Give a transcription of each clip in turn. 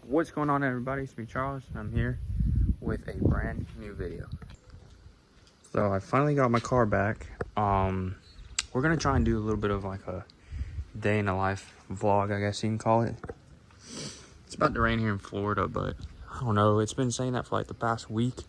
What's going on, everybody? It's me, Charles, and I'm here with a brand new video. So I finally got my car back. We're gonna try and do a little bit of like a day in the life vlog, I guess you can call it. It's about to rain here in Florida, but I don't know, it's been saying that for like the past week,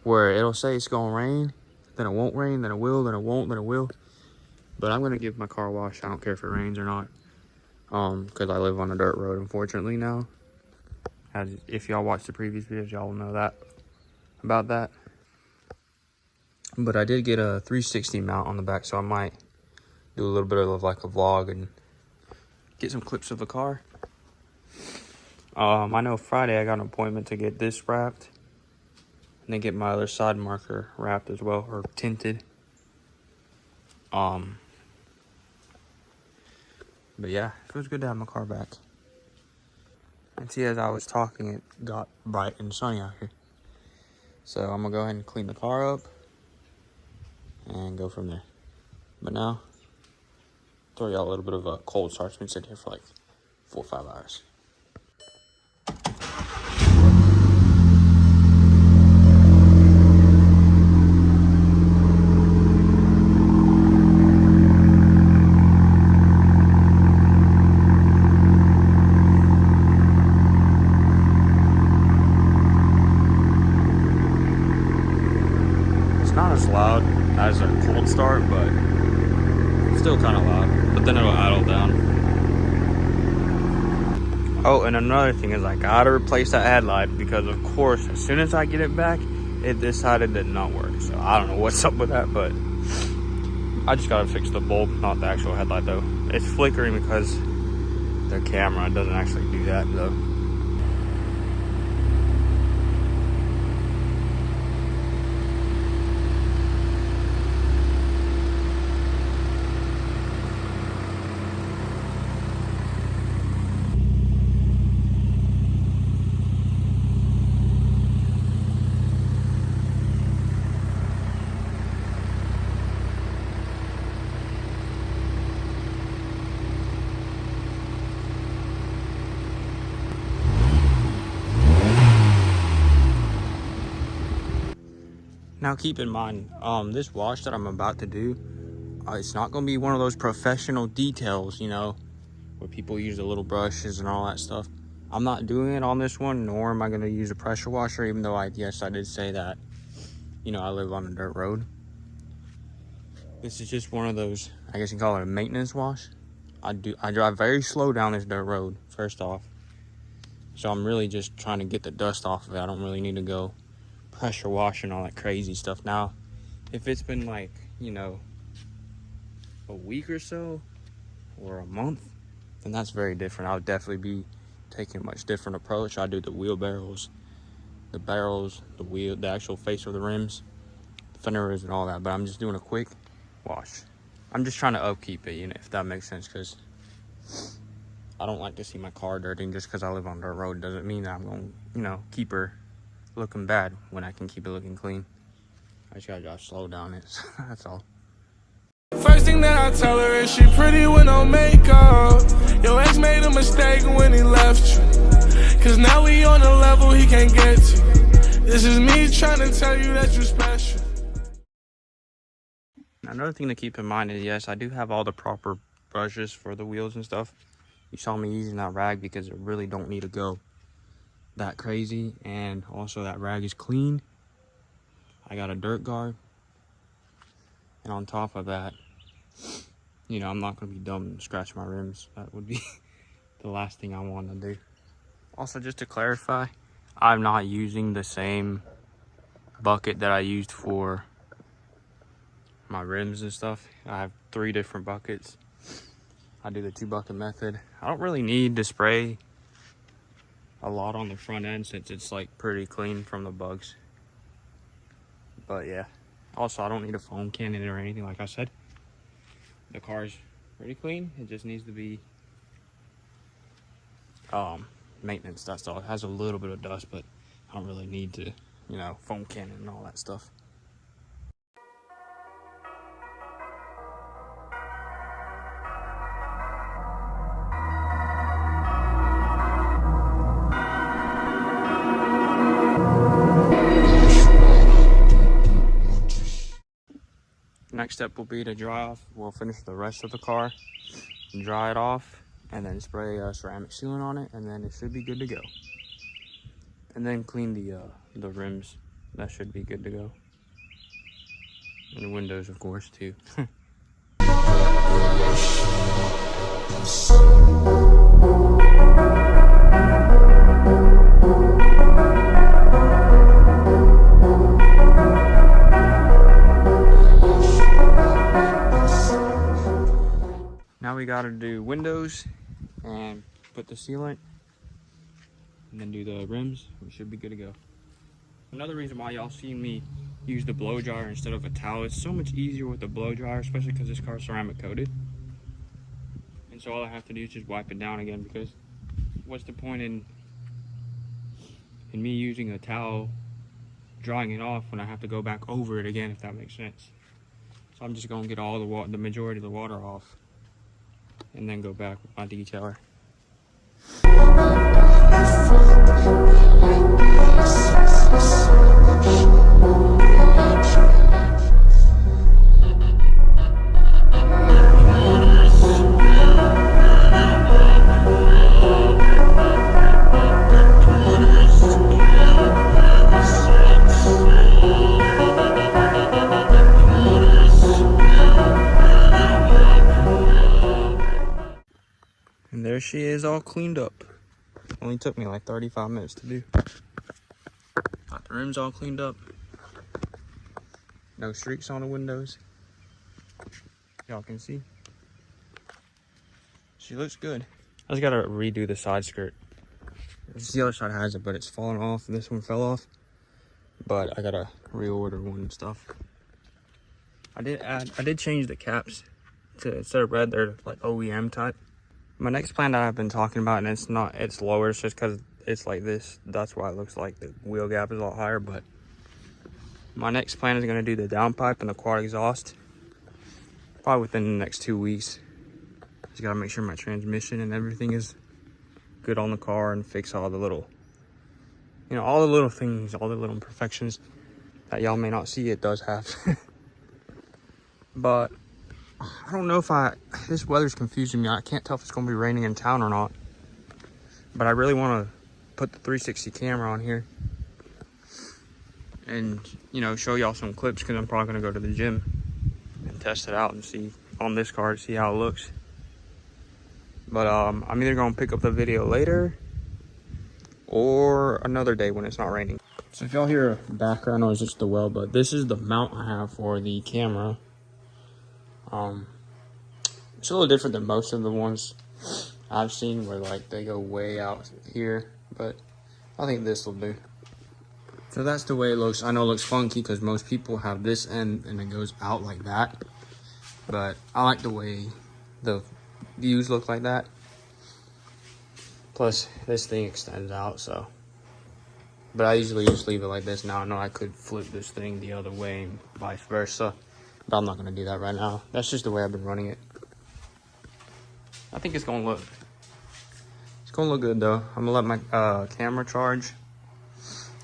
where it'll say it's gonna rain, then it won't rain, then it will, then it won't, then it will. But I'm gonna give my car a wash. I don't care if it rains or not, because I live on a dirt road, unfortunately, now. As if y'all watched the previous videos, y'all will know that about that. But I did get a 360 mount on the back, so I might do a little bit of like a vlog and get some clips of the car. I know Friday I got an appointment to get this wrapped and then get my other side marker wrapped as well, or tinted. But yeah, it feels good to have my car back. And see, as I was talking, it got bright and sunny out here. So I'm gonna go ahead and clean the car up and go from there. But now, throw y'all a little bit of a cold start. It's been sitting here for like 4 or 5 hours. Not as loud as a cold start, but still kind of loud, but then it'll idle down. Oh, and another thing is I gotta replace that headlight, because of course as soon as I get it back, it decided to not work. So I don't know what's up with that, but I just gotta fix the bulb, not the actual headlight though. It's flickering because the camera doesn't actually do that though. Now keep in mind, this wash that I'm about to do, it's not going to be one of those professional details, you know, where people use the little brushes and all that stuff. I'm not doing it on this one, nor am I going to use a pressure washer, even though I did say that, you know, I live on a dirt road. This is just one of those, I guess you can call it a maintenance wash. I drive very slow down this dirt road, first off. So I'm really just trying to get the dust off of it. I don't really need to go pressure wash and all that crazy stuff. Now, if it's been like, you know, a week or so, or a month, then that's very different. I would definitely be taking a much different approach. I do the wheel barrels, the wheel, the actual face of the rims, the fenders and all that, but I'm just doing a quick wash. I'm just trying to upkeep it, you know, if that makes sense, because I don't like to see my car dirty. And just because I live on dirt road doesn't mean that I'm going to, you know, keep her looking bad when I can keep it looking clean. I just gotta slow down it. That's all. First thing that I tell her is she pretty with no makeup. Your ex made a mistake when he left you, cause now we on a level he can't get to. This is me trying to tell you that you're special. Now, another thing to keep in mind is, yes, I do have all the proper brushes for the wheels and stuff. You saw me using that rag because it really don't need to go that crazy, and also that rag is clean. I got a dirt guard, and on top of that, you know, I'm not going to be dumb and scratch my rims. That would be the last thing I want to do. Also, just to clarify, I'm not using the same bucket that I used for my rims and stuff. I have 3 different buckets. I do the 2-bucket method. I don't really need to spray a lot on the front end since it's like pretty clean from the bugs. But yeah, also I don't need a foam cannon or anything. Like I said, the car's pretty clean. It just needs to be maintenance. That's all. It has a little bit of dust, but I don't really need to, you know, foam cannon and all that stuff. next step will be to dry off. We'll finish the rest of the car, dry it off, and then spray ceramic sealant on it, and then it should be good to go. And then clean the rims. That should be good to go. And the windows, of course, too. Now we gotta do windows and put the sealant, and then do the rims. We should be good to go. Another reason why y'all see me use the blow dryer instead of a towel, it's so much easier with the blow dryer, especially because this car is ceramic coated. And so all I have to do is just wipe it down again, because what's the point in me using a towel, drying it off, when I have to go back over it again, if that makes sense. So I'm just gonna get all the majority of the water off, and then go back with my detailer. And there she is, all cleaned up. Only took me like 35 minutes to do. Got the rims all cleaned up. No streaks on the windows. Y'all can see. She looks good. I just gotta redo the side skirt. The other side has it, but it's fallen off. This one fell off. But I gotta reorder one and stuff. I did change the caps to, instead of red, they're like OEM type. My next plan that I've been talking about, and it's lower, it's just because it's like this. That's why it looks like the wheel gap is a lot higher. But my next plan is going to do the downpipe and the quad exhaust probably within the next 2 weeks. Just got to make sure my transmission and everything is good on the car, and fix all the little, all the little things, all the little imperfections that y'all may not see it does have. But I don't know if this weather's confusing me. I can't tell if it's going to be raining in town or not. But I really want to put the 360 camera on here and, show y'all some clips, because I'm probably going to go to the gym and test it out and see on this car to see how it looks. But I'm either going to pick up the video later or another day when it's not raining. So if y'all hear a background noise, it's the well, but this is the mount I have for the camera. It's a little different than most of the ones I've seen, where like they go way out here, but I think this will do. So that's the way it looks. I know it looks funky because most people have this end and it goes out like that, but I like the way the views look like that. Plus this thing extends out, so. But I usually just leave it like this. Now I know I could flip this thing the other way and vice versa, but I'm not going to do that right now. That's just the way I've been running it. I think it's going to look good though. I'm going to let my camera charge,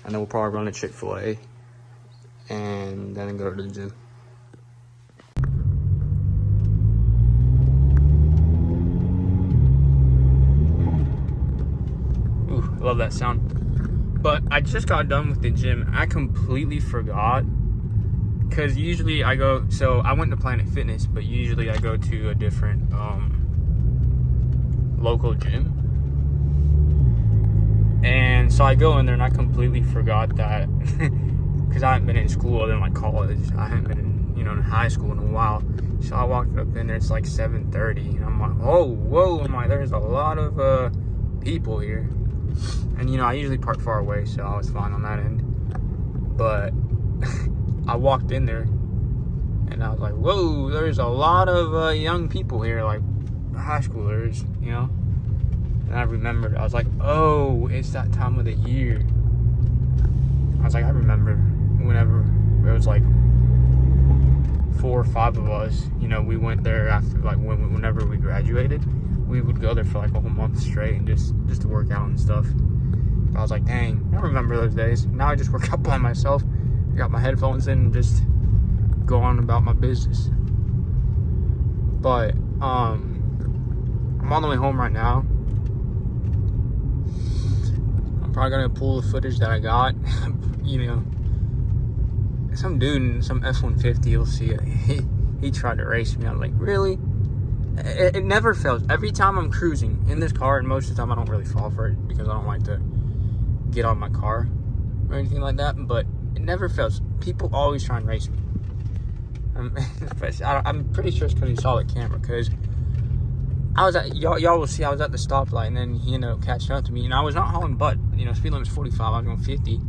and then we'll probably run a Chick-fil-A and then go to the gym. Ooh, I love that sound. But I just got done with the gym. I completely forgot, because usually I go, so I went to Planet Fitness, but usually I go to a different local gym. And so I go in there and I completely forgot that, because I haven't been in school other than like college. I haven't been in high school in a while. So I walked up in there, it's like 7:30, and I'm like, oh, whoa, I'm like, there's a lot of people here. And I usually park far away, so I was fine on that end. But I walked in there and I was like, whoa, there's a lot of young people here, like high schoolers, And I remembered, I was like, oh, it's that time of the year. I was like, I remember whenever it was like 4 or 5 of us, we went there after, like, whenever we graduated, we would go there for like a whole month straight and just to work out and stuff. I was like, dang, I remember those days. Now I just work out by myself. I got my headphones in and just go on about my business. But I'm on the way home right now. I'm probably gonna pull the footage that I got. You know, some dude in some F-150, you'll see it. He tried to race me. I'm like, really? It never fails. Every time I'm cruising in this car, and most of the time I don't really fall for it because I don't like to get on my car or anything like that, but it never fails. People always try and race me. I'm pretty sure it's because he saw the camera, because I was at, y'all will see, I was at the stoplight, and then he ended up catching up to me, and I was not hauling butt. You know, speed limit's 45, I was going 50.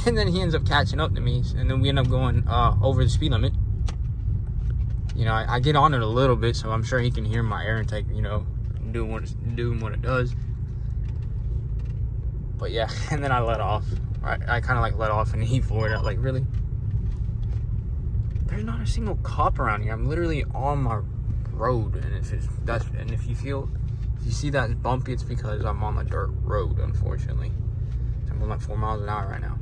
And then he ends up catching up to me, and then we end up going over the speed limit. You know, I get on it a little bit, so I'm sure he can hear my air intake, you know, doing what it does. But yeah, and then I let off. I kind of like let off, and he floored out. Like, really? There's not a single cop around here. I'm literally on my road, and if you see that it's bumpy, it's because I'm on the dirt road, unfortunately. I'm going like 4 miles an hour right now.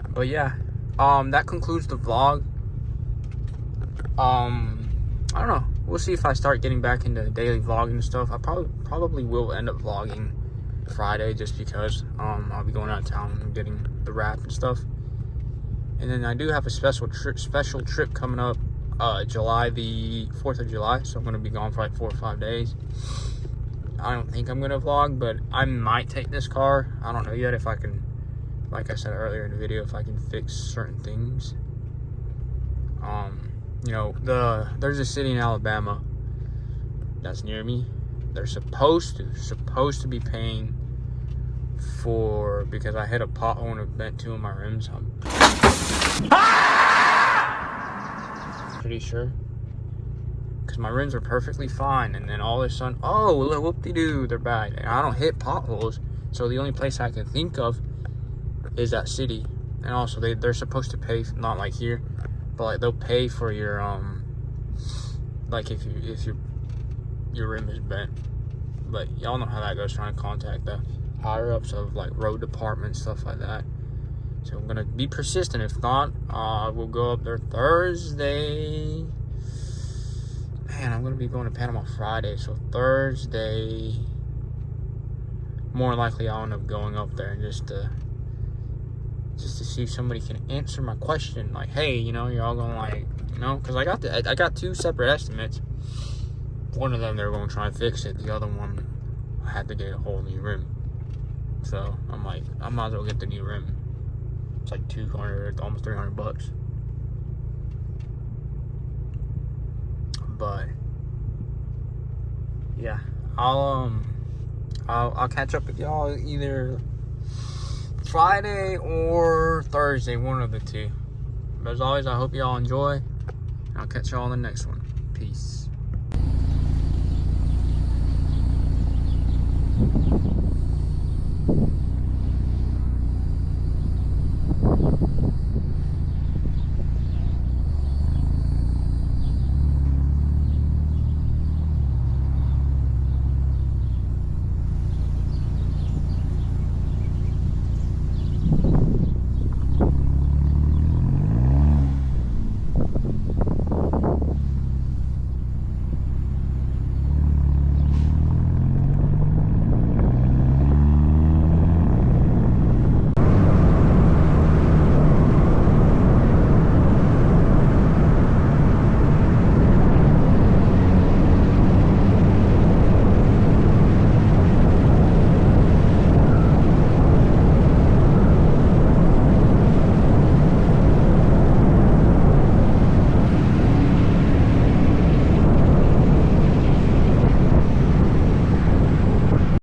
But yeah, that concludes the vlog. I don't know. We'll see if I start getting back into daily vlogging and stuff. I probably will end up vlogging Friday, just because I'll be going out of town and getting the wrap and stuff. And then I do have a special trip coming up, July the 4th of July. So I'm gonna be gone for like 4 or 5 days. I don't think I'm gonna vlog, but I might take this car. I don't know yet if I can, like I said earlier in the video, if I can fix certain things. You know, there's a city in Alabama that's near me. They're supposed to be paying for, because I hit a pothole and bent 2 of my rims. I'm pretty sure, because my rims are perfectly fine, and then all of a sudden, oh, whoop-de-doo, they're bad. And I don't hit potholes, so the only place I can think of is that city. And also they're supposed to pay, not like here, but like they'll pay for your like if your rim is bent. But y'all know how that goes, trying to contact the higher ups of like road department, stuff like that. So I'm gonna be persistent. If not, we'll go up there Thursday. Man, I'm gonna be going to Panama Friday, so Thursday, more likely I'll end up going up there just to see if somebody can answer my question. Like, hey, you know, you're all going, like, you know, because I got 2 separate estimates. One of them, they're going to try and fix it. The other one, I had to get a whole new rim. So I'm like, I might as well get the new rim. It's like $200, almost $300. But yeah, I'll catch up with y'all either Friday or Thursday, one of the two. But as always, I hope y'all enjoy. I'll catch y'all on the next one. Peace.